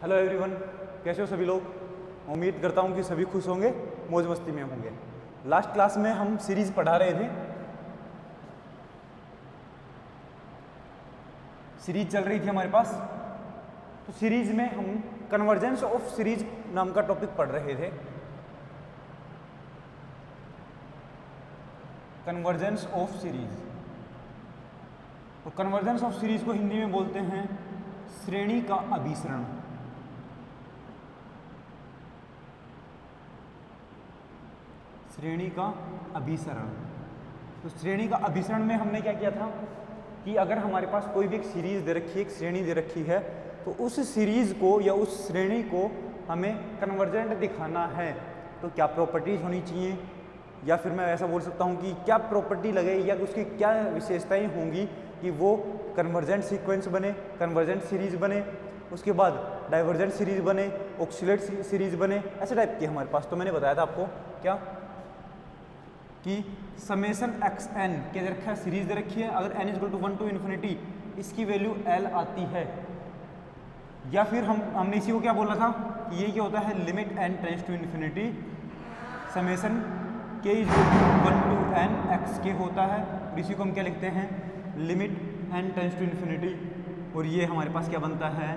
Hello everyone, कैसे हो सभी लोग। उम्मीद करता हूँ कि सभी खुश होंगे, मौज मस्ती में होंगे। लास्ट क्लास में हम सीरीज पढ़ा रहे थे, सीरीज चल रही थी हमारे पास। तो सीरीज में हम कन्वर्जेंस ऑफ सीरीज नाम का टॉपिक पढ़ रहे थे। कन्वर्जेंस ऑफ सीरीज, और कन्वर्जेंस ऑफ सीरीज को हिंदी में बोलते हैं श्रेणी का अभिसरण। श्रेणी का अभिसरण। तो श्रेणी का अभिसरण में हमने क्या किया था कि अगर हमारे पास कोई भी एक सीरीज दे रखी है, एक श्रेणी दे रखी है, तो उस सीरीज को या उस श्रेणी को हमें कन्वर्जेंट दिखाना है तो क्या प्रॉपर्टीज होनी चाहिए, या फिर मैं ऐसा बोल सकता हूँ कि क्या प्रॉपर्टी लगे या उसकी क्या विशेषताएं होंगी कि वो कन्वर्जेंट सीक्वेंस बने, कन्वर्जेंट सीरीज बने, उसके बाद डाइवर्जेंट सीरीज बने, ऑक्सीलेट सीरीज बने, ऐसे टाइप की हमारे पास। तो मैंने बताया था आपको क्या कि समेशन एक्स एन के दे रखा है, सीरीज दे रखी है। अगर n is equal to 1 to infinity इसकी वैल्यू l आती है, या फिर हमने इसी को क्या बोला था कि ये क्या होता है, limit n tends to infinity summation k is equal to 1 to n x के होता है। और इसी को हम क्या लिखते हैं, limit n tends to infinity. और ये हमारे पास क्या बनता है,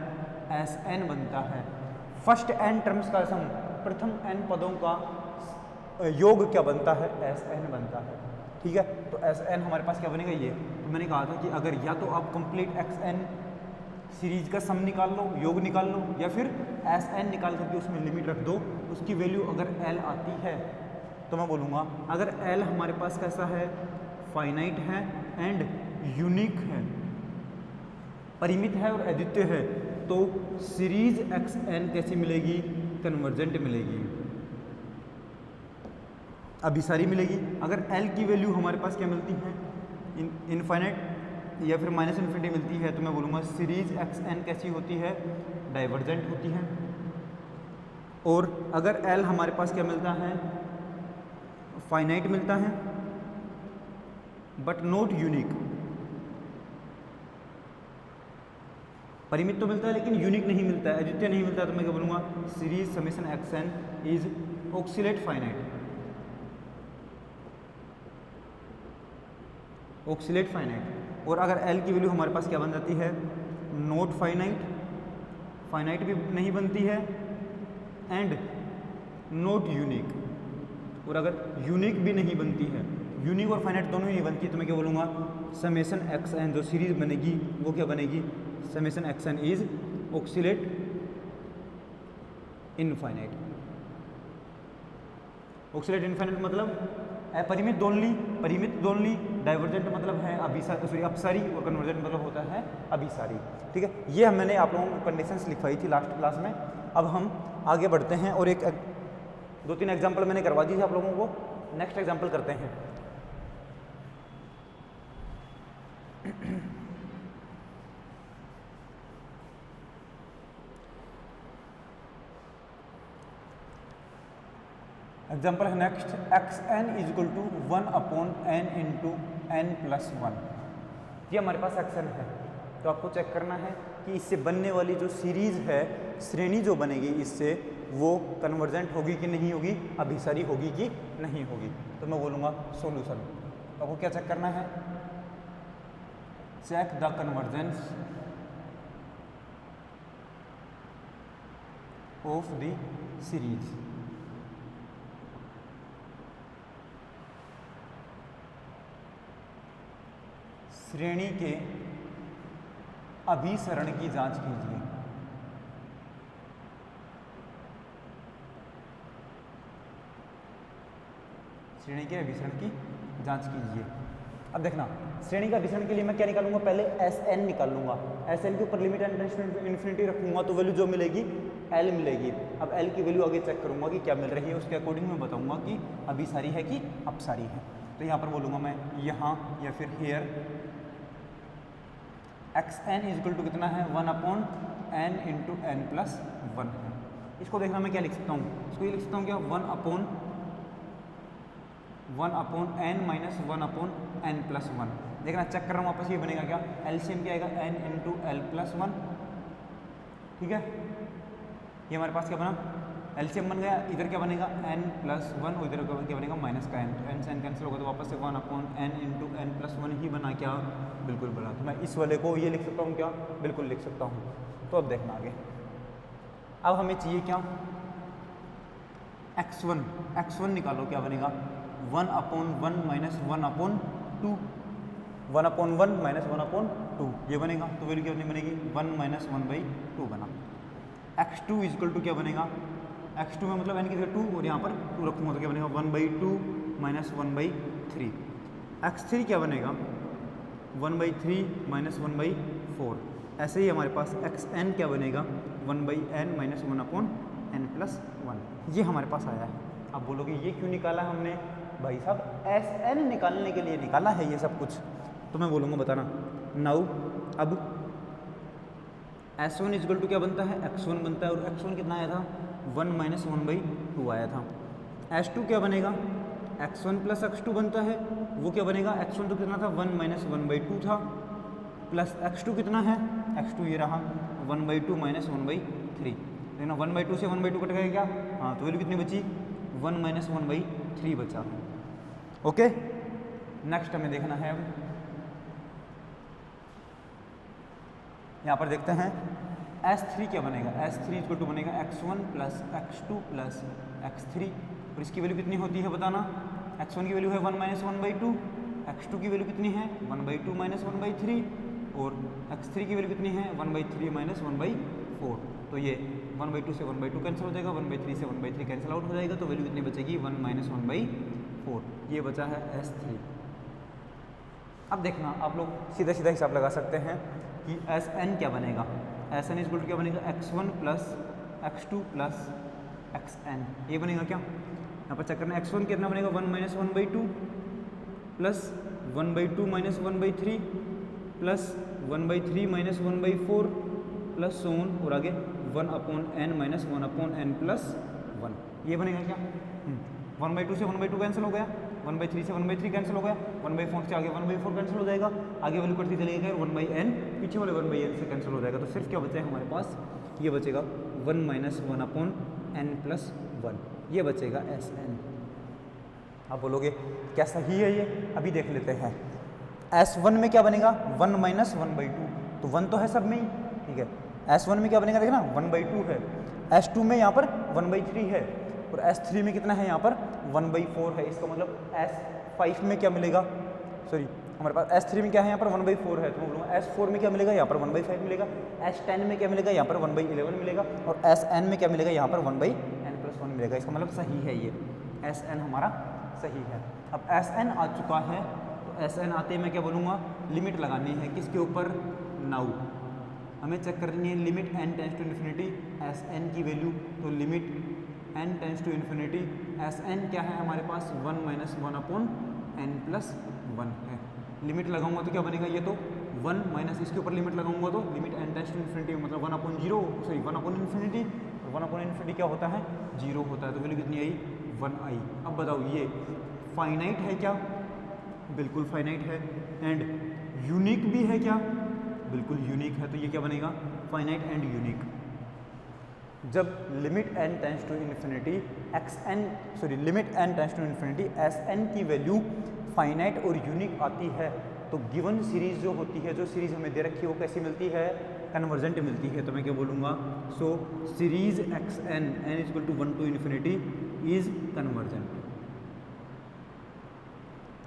Sn बनता है। फर्स्ट n टर्म्स का सम, प्रथम n पदों का योग क्या बनता है, Sn बनता है। ठीक है, तो Sn हमारे पास क्या बनेगा, ये तो मैंने कहा था कि अगर या तो आप कंप्लीट Xn सीरीज का सम निकाल लो, योग निकाल लो, या फिर Sn निकाल करके उसमें लिमिट रख दो, उसकी वैल्यू अगर L आती है तो मैं बोलूँगा अगर L हमारे पास कैसा है, फाइनाइट है एंड यूनिक है, परिमित है और अद्वितीय है, तो सीरीज Xn कैसी मिलेगी, कन्वर्जेंट मिलेगी, अभिसारी मिलेगी। अगर L की वैल्यू हमारे पास क्या मिलती है, इनफाइनाइट या फिर माइनस इन्फिनिटी मिलती है, तो मैं बोलूँगा सीरीज Xn कैसी होती है, डाइवर्जेंट होती है। और अगर L हमारे पास क्या मिलता है, फाइनाइट मिलता है बट नॉट यूनिक, परिमित तो मिलता है लेकिन यूनिक नहीं मिलता है, अद्वितीय नहीं मिलता है, तो मैं क्या बोलूँगा, series summation Xn is oxalate finite, oxalate finite. और अगर L की वैल्यू हमारे पास क्या बन जाती है, नॉट फाइनाइट, फाइनाइट भी नहीं बनती है एंड नॉट यूनिक। और अगर यूनिक भी नहीं बनती है, यूनिक और फाइनाइट दोनों ही नहीं बनती, तो मैं क्या बोलूँगा, समेशन Xn जो सीरीज बनेगी वो क्या बनेगी, summation Xn is oxalate infinite. Oxalate infinite मतलब अपरिमित दोनली, परिमित दोनली, डाइवर्जेंट मतलब है अपसारी, और कन्वर्जेंट मतलब होता है अभिसारी। ठीक है, ये मैंने आप लोगों को कंडीशंस लिखवाई थी लास्ट क्लास में। अब हम आगे बढ़ते हैं और एक 2-3 एग्जाम्पल मैंने करवा दी थी आप लोगों को। नेक्स्ट एग्जाम्पल करते हैं। एग्जाम्पल है next, Xn is equal to 1 upon n into n plus 1। ये हमारे पास Xn है, तो आपको चेक करना है कि इससे बनने वाली जो सीरीज है, श्रेणी जो बनेगी इससे, वो कन्वर्जेंट होगी कि नहीं होगी, अभिसारी होगी कि नहीं होगी। तो मैं बोलूँगा सॉल्यूशन। तो आपको क्या चेक करना है, check the convergence of the series. श्रेणी के अभिसरण की जांच कीजिए। श्रेणी के अभिसरण की जांच कीजिए। अब देखना, श्रेणी का अभिसरण के लिए मैं क्या निकालूंगा, पहले Sn निकाल लूंगा। Sn के ऊपर limit n tends to infinity रखूंगा तो वैल्यू जो मिलेगी L मिलेगी। अब L की वैल्यू आगे चेक करूंगा कि क्या मिल रही है, उसके अकॉर्डिंग मैं बताऊंगा कि अभिसारी है कि अपसारी है। तो यहाँ पर बोलूँगा मैं यहाँ या फिर here Xn is equal to कितना है, 1 upon n into n plus 1 है। इसको देखना मैं क्या लिख सकता हूँ, इसको ये लिख सकता हूँ क्या, 1 upon n minus 1 upon n plus 1। देखना चेक कर रहा हूँ वापस, ये बनेगा क्या, एलसीएम क्या आएगा, n इंटू एल प्लस 1। ठीक है, ये हमारे पास क्या बना, एलसीएम बन गया। इधर क्या बनेगा n+1 और इधर क्या बनेगा माइनस का n, तो n से n कैंसिल होगा तो वापस से 1/n इंटू n+1 ही बना क्या, बिल्कुल बना। तो मैं इस वाले को ये लिख सकता हूँ क्या, बिल्कुल लिख सकता हूँ। तो अब देखना आगे, अब हमें चाहिए क्या, x1 निकालो, क्या बनेगा 1/1 माइनस 1/2, 1/1 माइनस 1/2 ये बनेगा। तो वैल्यू क्या बनेगी 1 माइनस 1/2 बना। x2 इक्वल टू क्या बनेगा, x2 में मतलब n की जगह 2 और यहाँ पर 2 रखूँगा तो क्या बनेगा 1/2 माइनस 1/3। x3 क्या बनेगा 1/3 माइनस 1/4। ऐसे ही हमारे पास xn क्या बनेगा 1/n माइनस 1/n+1। ये हमारे पास आया है। अब बोलोगे ये क्यों निकाला हमने, भाई साहब Sn निकालने के लिए निकाला है ये सब कुछ। तो मैं बोलूँगा बताना नाउ। अब S1 इक्वल टू क्या बनता है, x1 बनता है, और x1 कितना आया था 1 माइनस 1/2 आया था। S2 क्या बनेगा, x1 प्लस x2 बनता है, वो क्या बनेगा, x1 तो कितना था 1 माइनस 1/2 था, प्लस x2 कितना है, x2 ये रहा 1/2 माइनस 1/3। देखना 1/2 से 1/2 कट गया क्या, हाँ, तो वैल्यू कितनी बची 1 माइनस 1/3 बचा। ओके, नेक्स्ट हमें देखना है, अब यहाँ पर देखते हैं S3 क्या बनेगा, S3 इक्वल टू बनेगा x1 plus x2 plus x3, और इसकी वैल्यू कितनी होती है बताना। x1 की वैल्यू है 1 माइनस 1/2, x2 की वैल्यू कितनी है 1/2 माइनस 1/3, और x3 की वैल्यू कितनी है 1/3 माइनस 1/4। तो ये 1/2 से 1/2 कैंसिल हो जाएगा, 1/3 से 1/3 कैंसिल आउट हो जाएगा, तो वैल्यू कितनी बचेगी 1 माइनस 1/4। ये बचा है S3। अब देखना आप लोग सीधा सीधा हिसाब लगा सकते हैं कि Sn क्या बनेगा, Sn इक्वल टू क्या बनेगा x1 plus x2 plus xn, ये बनेगा क्या, यहाँ पर चेक करना x1 कितना बनेगा 1 minus 1/2 plus 1/2 minus 1/3 plus 1/3 minus 1/4 plus so on, और आगे 1/n माइनस 1/n+1, ये बनेगा क्या। 1/2 से 1/2 कैंसिल हो गया, 1/3 से 1/3 कैंसिल हो गया, 1/4 से आगे 1/4 कैंसिल हो जाएगा, आगे वैल्यू बढ़ती चलेगी 1/n, पीछे वाले 1/n से कैंसिल हो जाएगा, तो सिर्फ क्या बचेगा हमारे पास, ये बचेगा 1 माइनस 1/n+1, ये बचेगा Sn। आप बोलोगे क्या सही है ये, अभी देख लेते हैं। S1 में क्या बनेगा 1 माइनस 1/2, तो 1 तो है सब में ही, ठीक है। S1 में क्या बनेगा देखना 1/2 है, S2 में यहाँ पर 1/3 है, और S3 में कितना है यहाँ पर 1/4 है। इसका मतलब S5 में क्या मिलेगा, सॉरी हमारे पास S3 में क्या है यहाँ पर 1/4 है, तो मैं बोलूँगा S4 में क्या मिलेगा, यहाँ पर 1/5 मिलेगा, S10 में क्या मिलेगा, यहाँ पर 1/11 मिलेगा, और Sn में क्या मिलेगा, यहाँ पर 1/n+1 मिलेगा। इसका मतलब सही है ये, Sn हमारा सही है। अब Sn आ चुका है, तो Sn आते ही मैं क्या बोलूँगा, लिमिट लगानी है किसके ऊपर, नाउ हमें चेक करनी है limit n tends to infinity Sn की वैल्यू, तो limit n tends to infinity Sn क्या है हमारे पास 1 माइनस 1/n+1 है। लिमिट लगाऊंगा तो क्या बनेगा, ये तो 1 माइनस इसके ऊपर लिमिट लगाऊंगा तो limit n tends to infinity मतलब 1/0, सॉरी 1/इन्फिनिटी, 1/इन्फिनिटी क्या होता है 0 होता है, तो वैल्यू कितनी आई 1 आई। अब बताओ ये फाइनाइट है क्या, बिल्कुल फाइनाइट है, एंड यूनिक भी है क्या, बिल्कुल यूनिक है, तो ये क्या बनेगा फाइनाइट एंड यूनिक। जब limit n tends to infinity limit n tends to infinity Sn की वैल्यू फाइनाइट और यूनिक आती है, तो गिवन सीरीज जो होती है, जो सीरीज हमें दे रखी है वो कैसी मिलती है, कन्वर्जेंट मिलती है। तो मैं क्या बोलूँगा, so series Xn n equal to 1 to infinity is convergent.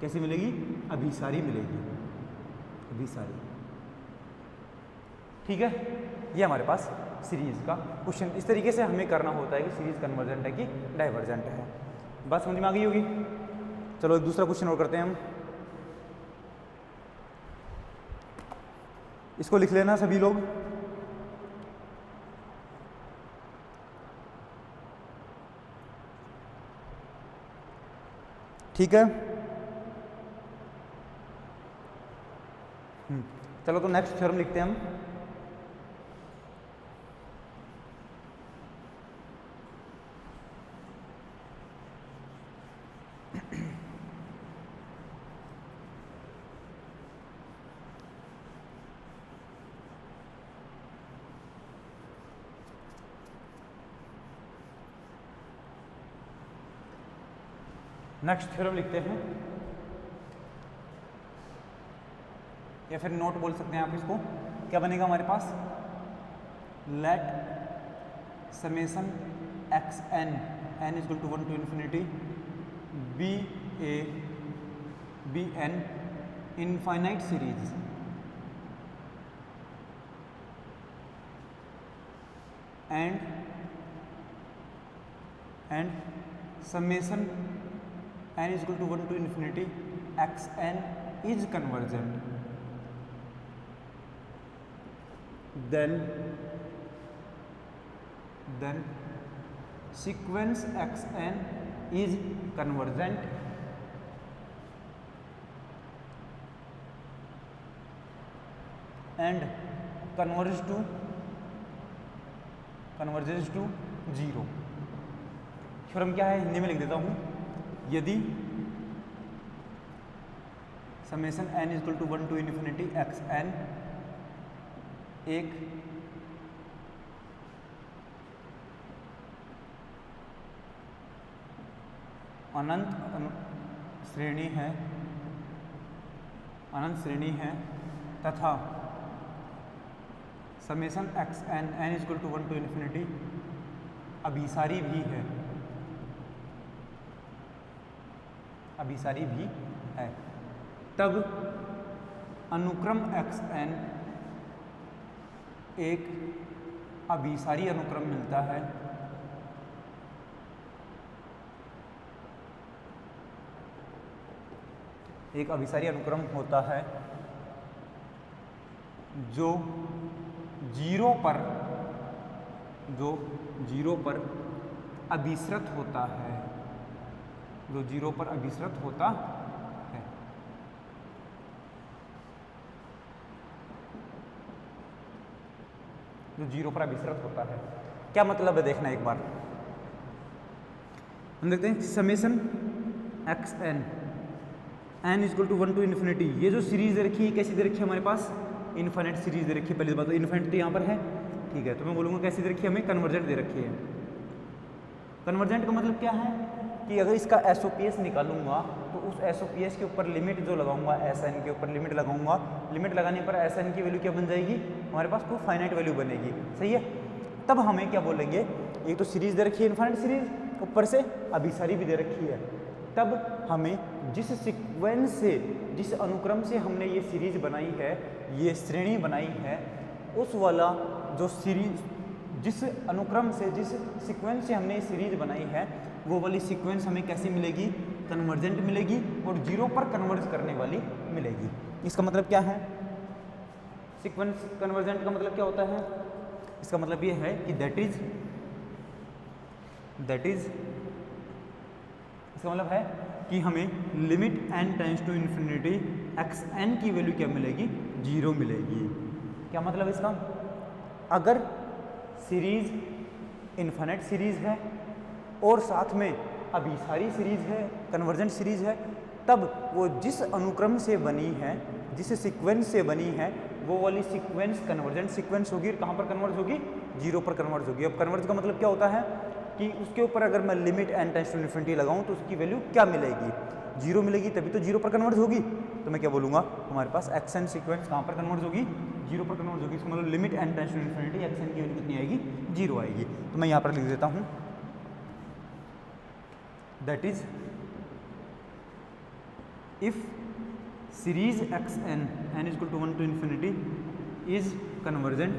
कैसी मिलेगी, अभिसारी मिलेगी, अभिसारी, ठीक है। ये हमारे पास सीरीज का क्वेश्चन, इस तरीके से हमें करना होता है कि सीरीज कन्वर्जेंट है कि डाइवर्जेंट है। बात समझ में आ गई होगी। चलो एक दूसरा क्वेश्चन और करते हैं हम, इसको लिख लेना सभी लोग। ठीक है, चलो तो नेक्स्ट थ्योरम लिखते हैं हम। नेक्स्ट थ्योरम लिखते हैं, या फिर नोट बोल सकते हैं आप इसको। क्या बनेगा हमारे पास? Let summation x n n is equal to 1 to infinity b n infinite series and summation n is equal to 1 to infinity x n is convergent, then sequence x n is convergent and converges to 0। Theorem क्या है, हिंदी में लिख देता हूँ। यदि summation n equal to 1 to infinity x n एक अनंत श्रेणी है तथा summation x n n equal to 1 to infinity अभिसारी भी है, तब अनुक्रम एक्स एन एक अभिसारी अनुक्रम मिलता है एक अभिसारी अनुक्रम होता है जो जीरो पर अभिसृत होता है, जो जीरो पर अभिसृत होता है। जो जीरो पर अभिसृत होता है, क्या मतलब है देखना एक बार। हम देखते हैं summation x n n equal to 1 to infinity, ये जो सीरीज दे रखी है कैसी दे रखी है हमारे पास? इन्फिनिट सीरीज दे रखी है। पहली बात तो इन्फिनिट तो यहाँ पर है, ठीक है, तो मैं बोलूँगा कैसी दे रखी है हमें? कन्वर्जेंट दे रखी है। कन्वर्जेंट का मतलब क्या है कि अगर इसका एसओपीएस निकालूंगा तो उस एसओपीएस के ऊपर लिमिट जो लगाऊंगा एस एन के ऊपर लिमिट लगाऊंगा, लिमिट लगाने पर एस एन की वैल्यू क्या बन जाएगी? हमारे पास कोई फाइनाइट वैल्यू बनेगी, सही है। तब हमें क्या बोलेंगे, एक तो सीरीज दे रखी है इन्फिनिट सीरीज, ऊपर से अभिसारी भी दे रखी है, तब हमें जिस सीक्वेंस से जिस अनुक्रम से हमने ये सीरीज बनाई है, ये श्रेणी बनाई है, उस वाला जो सीरीज जिस अनुक्रम से जिस सीक्वेंस से हमने ये सीरीज बनाई है वो वाली सीक्वेंस हमें कैसी मिलेगी? कन्वर्जेंट मिलेगी और जीरो पर कन्वर्ज करने वाली मिलेगी। इसका मतलब क्या है? सीक्वेंस कन्वर्जेंट का मतलब क्या होता है? इसका मतलब ये है कि दैट इज इसका मतलब है कि हमें limit n tends to infinity x n की वैल्यू क्या मिलेगी? जीरो मिलेगी। क्या मतलब इसका? अगर सीरीज इन्फिनिट सीरीज है और साथ में अभिसारी सीरीज है, कन्वर्जेंट सीरीज है, तब वो जिस अनुक्रम से बनी है, जिस सीक्वेंस से बनी है, वो वाली सीक्वेंस कन्वर्जेंट सीक्वेंस होगी। कहाँ पर कन्वर्ज होगी? जीरो पर कन्वर्ज होगी। अब कन्वर्ज का मतलब क्या होता है कि उसके ऊपर अगर मैं limit n tends to infinity लगाऊं तो उसकी वैल्यू क्या मिलेगी? जीरो मिलेगी, तभी तो जीरो पर कन्वर्ज होगी। तो मैं क्या बोलूँगा, हमारे पास एक्स एन सीक्वेंस कहाँ पर कन्वर्ज होगी? जीरो पर कन्वर्ज होगी। इसका मतलब limit n tends to infinity x n की वैल्यू कितनी आएगी? जीरो आएगी। तो मैं यहाँ पर लिख देता हूँ, that is if series x n n is equal to 1 to infinity is convergent,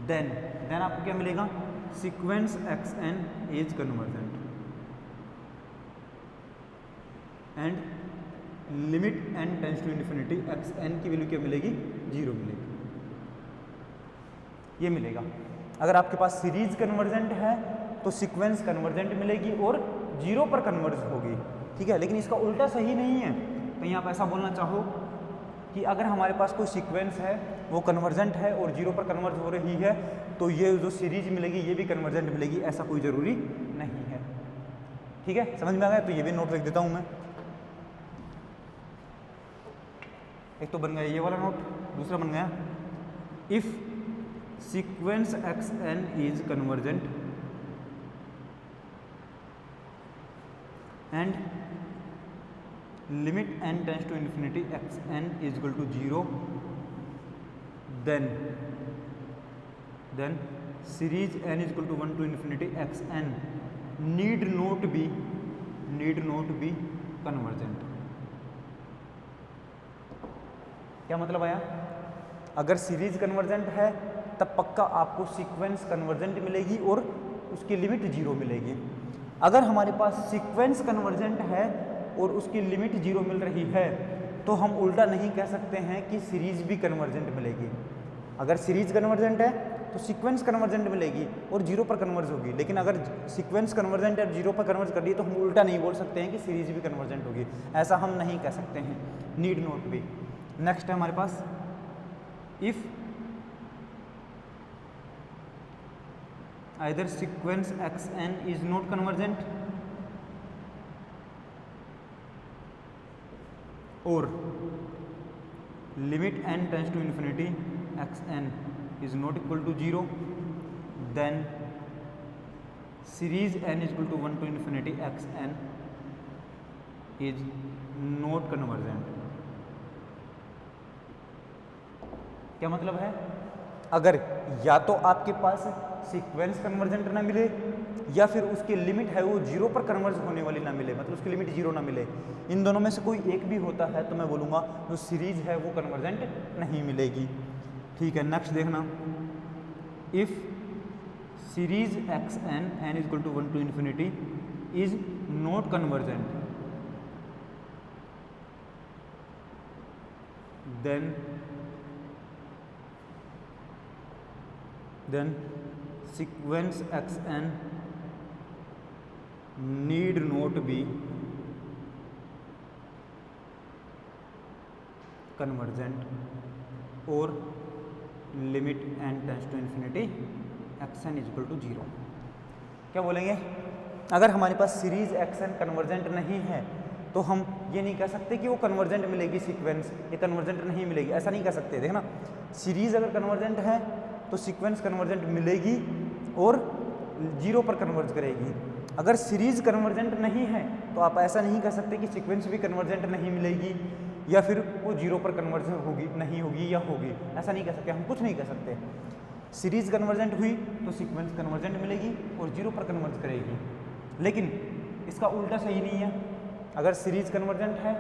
then आपको क्या मिलेगा? Sequence x n is convergent and limit n tends to infinity x n की वैल्यू क्या मिलेगी? जीरो मिलेगी। ये मिलेगा। अगर आपके पास सीरीज कन्वर्जेंट है तो सीक्वेंस कन्वर्जेंट मिलेगी और जीरो पर कन्वर्ज होगी, ठीक है। लेकिन इसका उल्टा सही नहीं है। कहीं आप ऐसा बोलना चाहो कि अगर हमारे पास कोई सीक्वेंस है वो कन्वर्जेंट है और जीरो पर कन्वर्ज हो रही है तो ये जो सीरीज मिलेगी ये भी कन्वर्जेंट मिलेगी, ऐसा कोई ज़रूरी नहीं है, ठीक है। समझ में आ गया? तो ये भी नोट लिख देता हूँ मैं। एक तो बन गया ये वाला नोट, दूसरा बन गया if sequence x n is convergent and limit n tends to infinity x n is equal to 0, then series n is equal to 1 to infinity x n need not be convergent. क्या मतलब आया? अगर series convergent है तब पक्का आपको sequence convergent मिलेगी और उसकी लिमिट 0 मिलेगी। अगर हमारे पास सीक्वेंस कन्वर्जेंट है और उसकी लिमिट 0 मिल रही है तो हम उल्टा नहीं कह सकते हैं कि सीरीज भी कन्वर्जेंट मिलेगी। अगर सीरीज कन्वर्जेंट है तो सीक्वेंस कन्वर्जेंट मिलेगी और 0 पर कन्वर्ज होगी, लेकिन अगर सीक्वेंस कन्वर्जेंट है 0 पर कन्वर्ज कर रही है तो हम उल्टा नहीं बोल सकते हैं कि सीरीज भी कन्वर्जेंट होगी, ऐसा हम नहीं कह सकते हैं। Need not B. नेक्स्ट है हमारे पास if either sequence xn is not convergent or limit n tends to infinity xn is not equal to 0, then series n is equal to 1 to infinity xn is not convergent। क्या मतलब है? अगर या तो आपके पास sequence convergent ना मिले या फिर उसकी लिमिट है वो 0 पर कन्वर्ज होने वाली ना मिले, मतलब उसकी लिमिट 0 ना मिले, इन दोनों में से कोई एक भी होता है तो मैं बोलूँगा जो सीरीज है वो कन्वर्जेंट नहीं मिलेगी। ठीक है, नेक्स्ट देखना, if series x n n is equal to 1 to infinity is not convergent, then sequence xn need not be convergent or limit n tends to infinity xn is equal to 0। क्या बोलेंगे? अगर हमारे पास series xn convergent नहीं है तो हम ये नहीं कह सकते कि वो कन्वर्जेंट मिलेगी सीक्वेंस, ये कन्वर्जेंट नहीं मिलेगी, ऐसा नहीं कह सकते। देखना, सीरीज अगर कन्वर्जेंट है तो सीक्वेंस कन्वर्जेंट मिलेगी और 0 पर कन्वर्ज करेगी। अगर सीरीज कन्वर्जेंट नहीं है तो आप ऐसा नहीं कह सकते कि सीक्वेंस भी कन्वर्जेंट नहीं मिलेगी या फिर वो 0 पर कन्वर्ज होगी, नहीं होगी या होगी, ऐसा नहीं कह सकते, हम कुछ नहीं कह सकते। सीरीज कन्वर्जेंट हुई तो सीक्वेंस कन्वर्जेंट मिलेगी और 0 पर कन्वर्ज करेगी, लेकिन इसका उल्टा सही नहीं है। अगर सीरीज कन्वर्जेंट है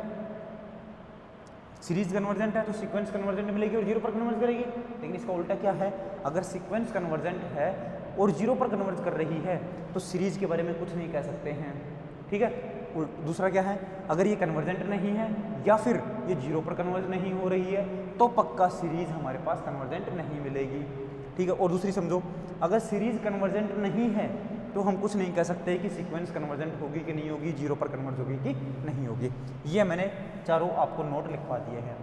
तो सीक्वेंस कन्वर्जेंट मिलेगी और 0 पर कन्वर्ज करेगी, लेकिन इसका उल्टा क्या है? अगर सीक्वेंस कन्वर्जेंट है और 0 पर कन्वर्ज कर रही है तो सीरीज के बारे में कुछ नहीं कह सकते हैं। ठीक है, दूसरा क्या है? अगर ये कन्वर्जेंट नहीं है या फिर ये 0 पर कन्वर्ज नहीं हो रही है तो पक्का सीरीज हमारे पास कन्वर्जेंट नहीं मिलेगी। ठीक है, और दूसरी समझो, अगर सीरीज कन्वर्जेंट नहीं है तो हम कुछ नहीं कह सकते कि सीक्वेंस कन्वर्जेंट होगी कि नहीं होगी, 0 पर कन्वर्ज होगी कि नहीं होगी। ये मैंने चारों आपको नोट लिखवा दिए हैं।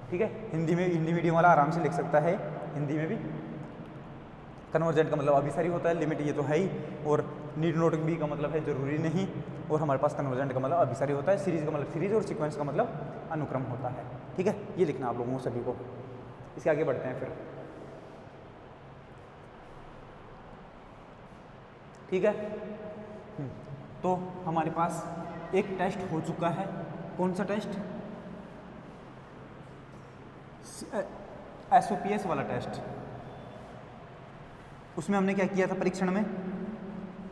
ठीक है, हिंदी मीडियम वाला आराम से लिख सकता है। हिंदी में भी कन्वर्जेंट का मतलब अभिसारी होता है, लिमिट ये तो है ही, और नीड नॉट बी का मतलब है जरूरी नहीं, और हमारे पास कन्वर्जेंट का मतलब अभिसारी होता है, सीरीज का मतलब सीरीज और सीक्वेंस का मतलब अनुक्रम होता है। ठीक है, ये लिखना आप लोगों को सभी को। इसके आगे बढ़ते हैं फिर। ठीक है, तो हमारे पास एक टेस्ट हो चुका है। कौन सा टेस्ट? SOPS वाला टेस्ट। उसमें हमने क्या किया था परीक्षण में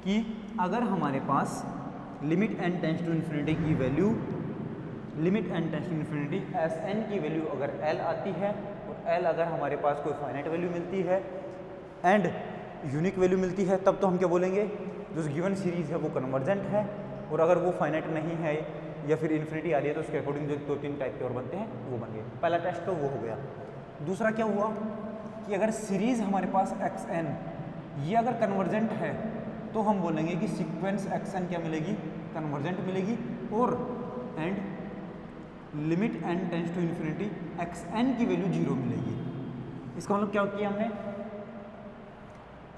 कि अगर हमारे पास limit n tends to infinity की value, limit n tends to infinity Sn की वैल्यू अगर L आती है और L अगर हमारे पास कोई फाइनाइट वैल्यू मिलती है एंड यूनिक वैल्यू मिलती है, तब तो हम क्या बोलेंगे? जो गिवन सीरीज है वो कन्वर्जेंट है, और अगर वो फाइनाइट नहीं है या फिर इन्फिनिटी आ रही है तो उसके अकॉर्डिंग जो 2-3 टाइप के और बनते हैं वो बन गए। पहला टेस्ट तो वो हो गया। दूसरा क्या हुआ कि अगर सीरीज हमारे पास xn ये अगर कन्वर्जेंट है तो हम बोलेंगे कि सीक्वेंस xn क्या मिलेगी? कन्वर्जेंट मिलेगी, और and limit n tends to infinity xn की वैल्यू 0 मिलेगी। इसका मतलब क्या किया हमने?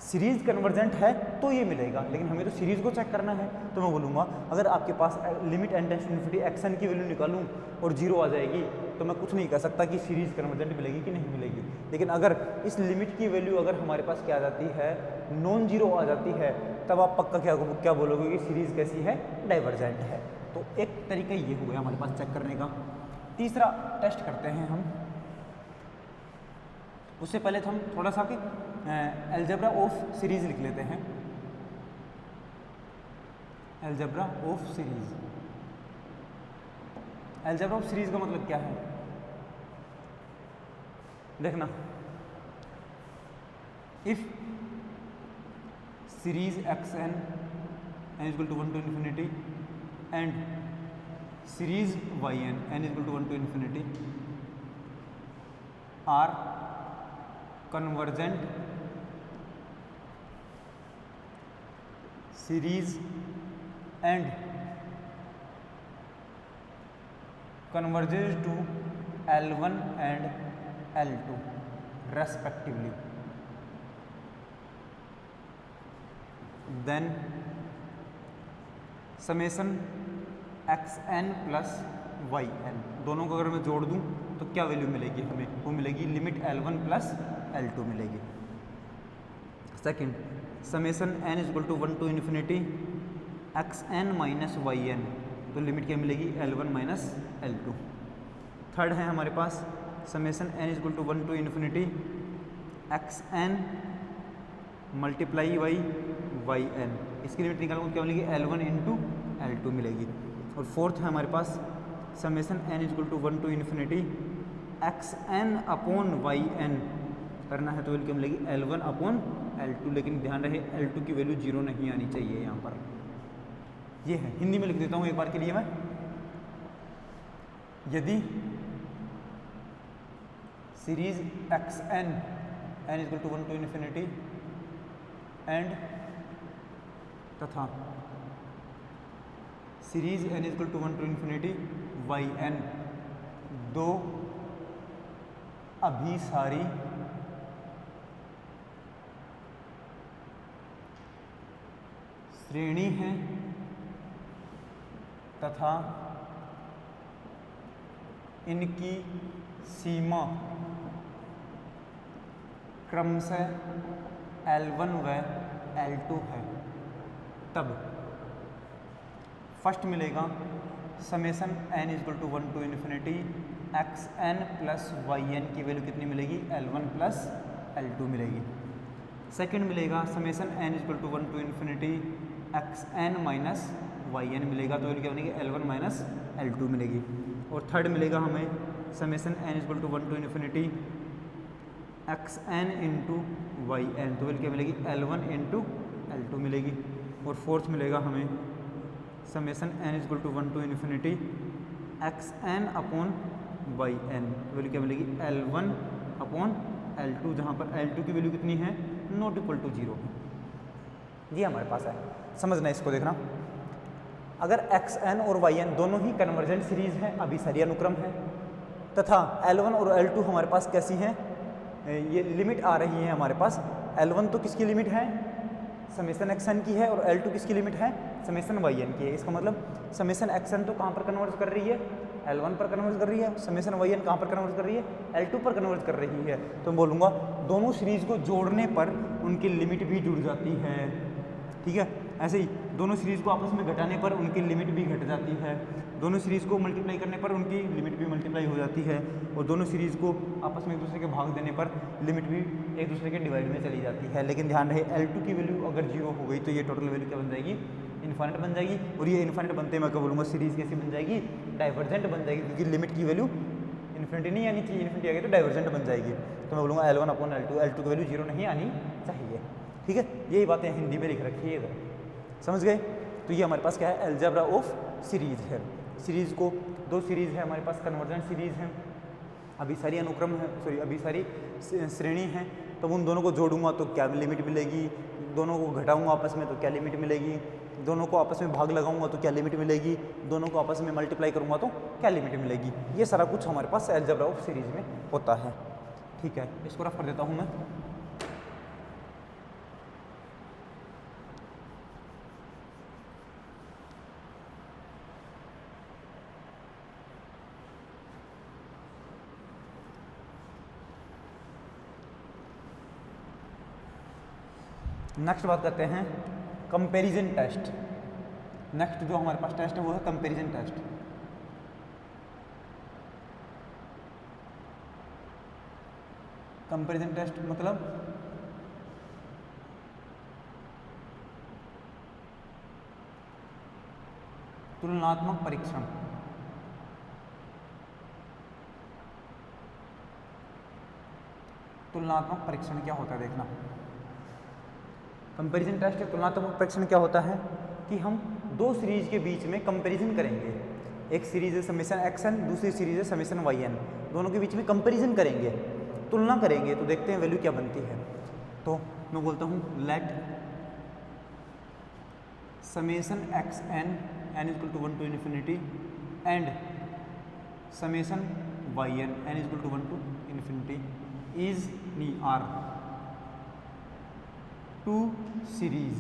सीरीज कन्वर्जेंट है तो ये मिलेगा, लेकिन हमें तो सीरीज को चेक करना है, तो मैं बोलूँगा अगर आपके पास limit n tends to infinity xn की वैल्यू निकालूँ और 0 आ जाएगी तो मैं कुछ नहीं कह सकता कि सीरीज़ कन्वर्जेंट मिलेगी कि नहीं मिलेगी। लेकिन अगर इस लिमिट की वैल्यू अगर हमारे पास क्या आ जाती है, नॉन जीरो आ जाती है, तब आप पक्का क्या बोलोगे कि सीरीज़ कैसी है, डाइवर्जेंट है। तो एक तरीका ये हो गया हमारे पास चेक करने का। तीसरा टेस्ट करते हैं हम। उससे पहले तो हम थोड़ा सा कि अलजेब्रा ऑफ सीरीज लिख लेते हैं। Algebra of series, algebra of series का मतलब क्या है, देखना, if series x n n equal to 1 to infinity and series y n equal to 1 to infinity are convergent series and converges to L1 and L2 respectively, then summation xn plus yn, दोनों को अगर मैं जोड़ दूं तो क्या value मिलेगी हमें, वो मिलेगी लिमिट L1 प्लस L2 मिलेगी। Second, summation n is equal to 1 to infinity xn minus yn, तो लिमिट क्या मिलेगी L1 माइनस L2। थर्ड है हमारे पास summation n is equal to 1 to infinity xn multiply by yn, इसकी limit निकालूंगा क्या मिलेगी L1 इंटू L2 मिलेगी। और फोर्थ है हमारे पास summation n is equal to 1 to infinity xn upon yn, करना है तो वैल्यू क्या मिलेगी L1 अपॉन L2, लेकिन ध्यान रहे L2 की वैल्यू जीरो नहीं आनी चाहिए यहाँ पर। ये है, हिंदी में लिख देता हूँ एक बार के लिए मैं। यदि series xn n is equal to 1 to infinity and तथा series n is equal to 1 to infinity yn दो अभिसारी श्रेणी है तथा इनकी सीमा क्रमशः L1 व L2 है, तब फर्स्ट मिलेगा summation n is equal to 1 to infinity xn plus yn की वैल्यू कितनी मिलेगी L1 प्लस L2 मिलेगी। सेकंड मिलेगा summation n is equal to 1 to infinity xn minus yn मिलेगा, तो वैल्यू क्या बनेगी L1 माइनस L2 मिलेगी। और थर्ड मिलेगा हमें summation n is equal to 1 to infinity xn into yn, तो वैल्यू क्या मिलेगी L1 इंटू L2 मिलेगी। और फोर्थ मिलेगा हमें summation n is equal to 1 to infinity xn upon yn, तो वैल्यू क्या मिलेगी L1 अपॉन L2, जहाँ पर L2 की वैल्यू कितनी है, नॉट इक्वल टू 0। ये हमारे पास है, समझना इसको, देखना। अगर xn और yn दोनों ही कन्वर्जेंट सीरीज हैं, अभिसारी अनुक्रम है, तथा L1 और L2 हमारे पास कैसी हैं, ये लिमिट आ रही है हमारे पास। L1 तो किसकी लिमिट है, समेशन xn की है, और L2 किसकी लिमिट है, समेशन yn की है। इसका मतलब समेशन xn तो कहाँ पर कन्वर्ज कर रही है, L1 पर कन्वर्ज कर रही है, समेशन yn कहाँ पर कन्वर्ज कर रही है, L2 पर कन्वर्ज कर रही है। तो मैं बोलूँगा दोनों सीरीज को जोड़ने पर उनकी लिमिट भी जुड़ जाती है, ठीक है। ऐसे ही दोनों सीरीज को आपस में घटाने पर उनकी लिमिट भी घट जाती है, दोनों सीरीज को मल्टीप्लाई करने पर उनकी लिमिट भी मल्टीप्लाई हो जाती है, और दोनों सीरीज को आपस में एक दूसरे के भाग देने पर लिमिट भी एक दूसरे के डिवाइड में चली जाती है। लेकिन ध्यान रहे L2 की वैल्यू अगर 0 हो गई तो ये टोटल वैल्यू क्या बन जाएगी, इन्फाइनाइट बन जाएगी। और ये इन्फाइनाइट बनते मैं क्या बोलूँगा, सीरीज कैसी बन जाएगी, डाइवर्जेंट बन जाएगी, क्योंकि लिमिट की वैल्यू इन्फिनिटी नहीं आनी चाहिए, इन्फिनिटी आ गई तो डाइवर्जेंट बन जाएगी। तो मैं बोलूँगा L1 अपॉन L2 की वैल्यू 0 नहीं आनी चाहिए, ठीक है। यही बातें हिंदी में लिख रखी है इधर, समझ गए। तो ये हमारे पास क्या है, अलजेब्रा ऑफ सीरीज है। सीरीज को दो सीरीज है हमारे पास, कन्वर्जेंट सीरीज है, अभिसारी अनुक्रम है, सॉरी अभिसारी श्रेणी है। तो उन दोनों को जोड़ूंगा तो क्या लिमिट मिलेगी, दोनों को घटाऊंगा आपस में तो क्या लिमिट मिलेगी, दोनों को आपस में भाग लगाऊंगा तो क्या लिमिट मिलेगी, दोनों को आपस में मल्टीप्लाई करूंगा तो क्या लिमिट मिलेगी। ये सारा कुछ हमारे पास अलजेब्रा ऑफ सीरीज में होता है, ठीक है। इसको रफ कर देता हूँ मैं। नेक्स्ट बात करते हैं कंपैरिजन टेस्ट। नेक्स्ट जो हमारे पास टेस्ट है वो है कंपैरिजन टेस्ट। कंपैरिजन टेस्ट मतलब तुलनात्मक परीक्षण। तुलनात्मक परीक्षण क्या होता है देखना। कंपैरिजन टेस्ट या तुलनात्मक परीक्षण क्या होता है कि हम दो सीरीज के बीच में कंपैरिजन करेंगे। एक सीरीज है समेशन xn, दूसरी सीरीज है समेशन yn, दोनों के बीच में कंपैरिजन करेंगे, तुलना करेंगे, तो देखते हैं वैल्यू क्या बनती है। तो मैं बोलता हूँ let summation xn n is equal to 1 to infinity and summation yn n is equal to 1 to infinity is are two series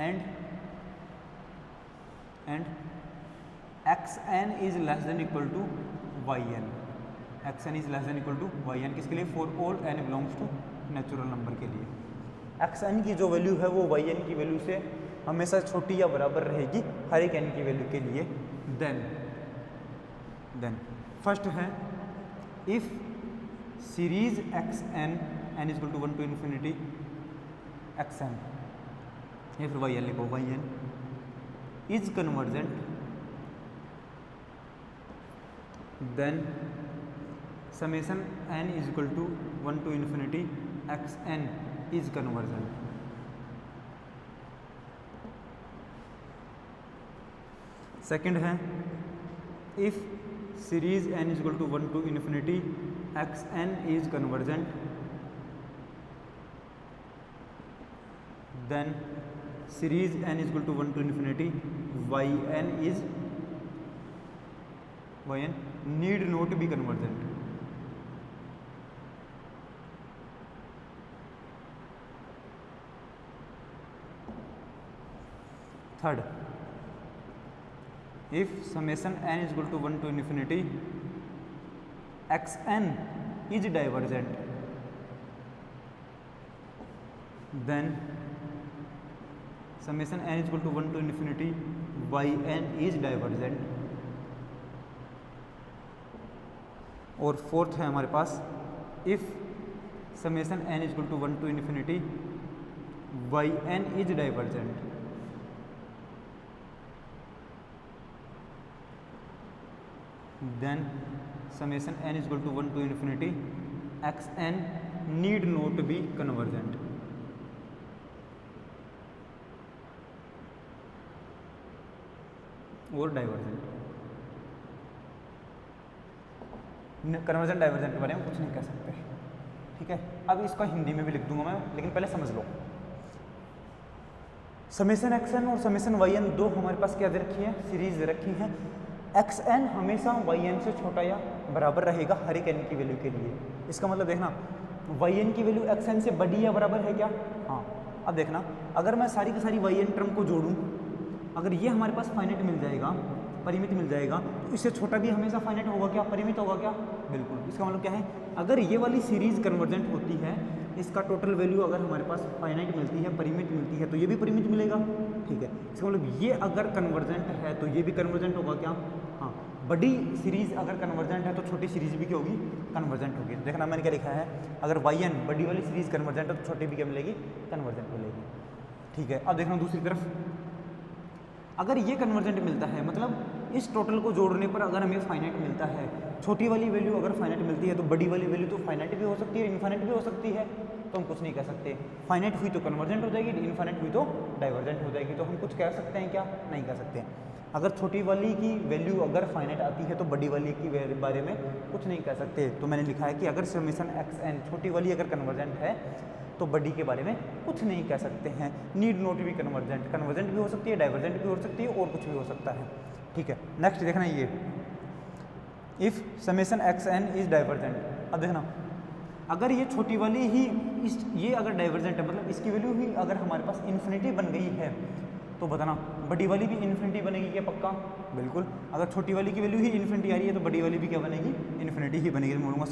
and xn is less than equal to yn। xn is less than equal to yn किसके लिए? for all n belongs to natural number के लिए। xn की जो value है वो yn की value से हमेशा छोटी या बराबर रहेगी हर एक n की वैल्यू के लिए। देन फर्स्ट है if series xn n is equal to 1 to infinity xn या फिर yn लिखो, yn is convergent then summation n is equal to 1 to infinity xn is convergent. Second है if series n is equal to 1 to infinity xn is convergent then series n is equal to 1 to infinity yn need not be convergent. Third if summation n is equal to 1 to infinity xn is divergent then summation n is equal to 1 to infinity yn is divergent। और fourth है हमारे पास if summation n is equal to 1 to infinity yn is divergent then summation n is equal to 1 to infinity xn need not be convergent। और divergent. Convergent divergent के बारे में कुछ नहीं कह सकते, ठीक है। अब इसका हिंदी में भी लिख दूंगा मैं, लेकिन पहले समझ लो। समेशन xn और समेशन yn दो हमारे पास क्या दे रखी है? सीरीज दे रखी है। xn हमेशा yn से छोटा या बराबर रहेगा हर एक n की वैल्यू के लिए। इसका मतलब देखना yn की वैल्यू xn से बड़ी या बराबर है क्या? हाँ। अब देखना अगर मैं सारी की सारी yn टर्म को जोड़ूं, अगर ये हमारे पास फाइनाइट मिल जाएगा, परिमित मिल जाएगा, तो इससे छोटा भी हमेशा फाइनाइट होगा क्या? परिमित होगा क्या? बिल्कुल। इसका मतलब क्या है? अगर ये वाली सीरीज कन्वर्जेंट होती है, इसका टोटल वैल्यू अगर हमारे पास फाइनाइट मिलती है, परिमित मिलती है, तो ये भी परिमित मिलेगा, ठीक है। इसका मतलब ये अगर कन्वर्जेंट है तो ये भी कन्वर्जेंट होगा क्या? हाँ। बड़ी सीरीज अगर कन्वर्जेंट है तो छोटी सीरीज भी क्या होगी? कन्वर्जेंट होगी। देखना मैंने क्या लिखा है, अगर yn बड़ी वाली सीरीज कन्वर्जेंट है तो छोटी भी क्या मिलेगी? कन्वर्जेंट मिलेगी, ठीक है। अब देखना दूसरी तरफ, अगर ये कन्वर्जेंट मिलता है, मतलब इस टोटल को जोड़ने पर अगर हमें फाइनाइट मिलता है, छोटी वाली वैल्यू अगर फाइनाइट मिलती है तो बड़ी वाली वैल्यू तो फाइनाइट भी हो सकती है, इनफाइनाइट भी हो सकती है, तो हम कुछ नहीं कह सकते। फाइनाइट हुई तो कन्वर्जेंट हो जाएगी, इनफाइनाइट हुई तो डाइवर्जेंट हो जाएगी। तो हम कुछ कह सकते हैं क्या? नहीं कह सकते। अगर छोटी वाली की वैल्यू अगर फाइनाइट आती है तो बड़ी वाली की बारे में कुछ नहीं कह सकते। तो मैंने लिखा है कि अगर समेशन xn छोटी वाली अगर कन्वर्जेंट है तो बड़ी के बारे में कुछ नहीं कह सकते हैं। Need not be convergent, convergent भी हो सकती है, डाइवर्जेंट भी हो सकती है, और कुछ भी हो सकता है, ठीक है। नेक्स्ट देखना ये, if summation xn is divergent. अब देखना अगर ये छोटी वाली ही ये अगर डाइवर्जेंट है, मतलब इसकी वैल्यू ही अगर हमारे पास इन्फिनिटी बन गई है, तो बताना बड़ी वाली भी इन्फिनिटी बनेगी क्या? पक्का, बिल्कुल। अगर छोटी वाली की वैल्यू ही इन्फिनिटी आ रही है तो बड़ी वाली भी क्या बनेगी? इन्फिनिटी ही बनेगी। मैं बोलूँगा